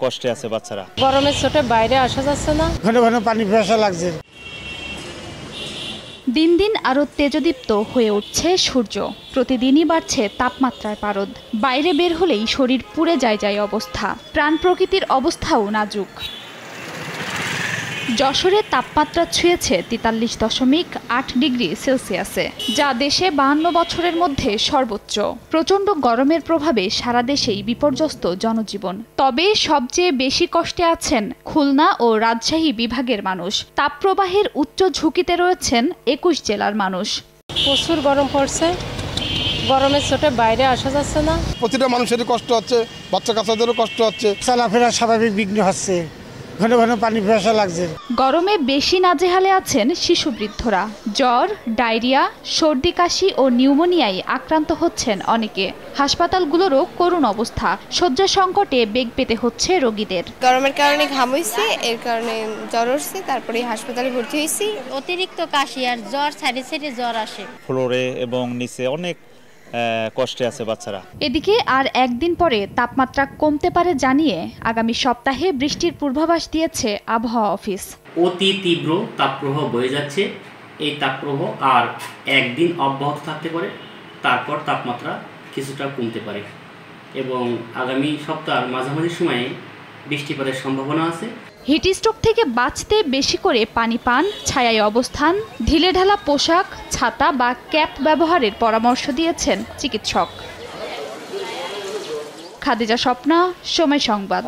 কষ্টে আছে বাচ্চারা। গরমের চোটে বাইরে আসা যাচ্ছে না, ঘন ঘন পানি পিপাসা লাগছে। দিন দিন আরো তেজদীপ্ত হয়ে উঠছে সূর্য, প্রতিদিনই বাড়ছে তাপমাত্রার পারদ। বাইরে বের হলেই শরীর পুড়ে যায় অবস্থা, প্রাণ প্রকৃতির অবস্থাও নাজুক। যশোরে তাপমাত্রা ছুঁয়েছে ৪৩.৮ ডিগ্রি সেলসিয়াসে, যা দেশে ৫২ বছরের মধ্যে সর্বোচ্চ। প্রচণ্ড গরমের প্রভাবে সারা দেশেই বিপর্যস্ত জনজীবন। তবে সবচেয়ে বেশি কষ্টে আছেন খুলনা ও রাজশাহী বিভাগের মানুষ। তাপপ্রবাহের উচ্চ ঝুঁকিতে রয়েছেন ২১ জেলার মানুষ। প্রচুর গরম পড়ছে, গরমের চোটে বাইরে আসা যাচ্ছে না। প্রতিটা মানুষেরই কষ্ট হচ্ছে, বাচ্চা কাচ্চাদেরও কষ্ট হচ্ছে। চলাফেরা স্বাভাবিক বিঘ্ন হচ্ছে, ঘন ঘন পানি পিপাসা লাগছে। গরমে বেশি নাজেহালে আছেন শিশু বৃদ্ধরা। জ্বর, ডায়রিয়া, সর্দি কাশি ও নিউমোনিয়ায় আক্রান্ত হচ্ছেন অনেকে। হাসপাতালগুলোরও করুণ অবস্থা, শয্যা সংকটে বেগ পেতে হচ্ছে রোগীদের। গরমের কারণে ঘাম হইছে, এর কারণে জ্বর হচ্ছে, তারপরে হাসপাতালে ভর্তি হয়েছি। অতিরিক্ত কাশি আর জ্বর, সাইডে জ্বর আসে। ফ্লোরে এবং নিচে অনেক কষ্টে আছে বাচ্চারা। এদিকে আর একদিন পরে তাপমাত্রা কমতে পারে জানিয়ে আগামী সপ্তাহে বৃষ্টির পূর্বাভাস দিয়েছে আবহাওয়া অফিস। অতি তীব্র তাপপ্রবাহ বয়ে যাচ্ছে। এই তাপপ্রবাহ আর একদিন অব্যাহত থাকতে পারে, তারপর তাপমাত্রা কিছুটা কমতে পারে এবং আগামী সপ্তাহের মাঝামাঝি সময়ে বৃষ্টিপাতের সম্ভাবনা আছে। হিটস্ট্রোক থেকে বাঁচতে বেশি করে পানি পান, ছায়ায় অবস্থান, ঢিলেঢালা পোশাক, ছাতা বা ক্যাপ ব্যবহারের পরামর্শ দিয়েছেন চিকিৎসক। খাদিজা স্বপ্না, সময় সংবাদ।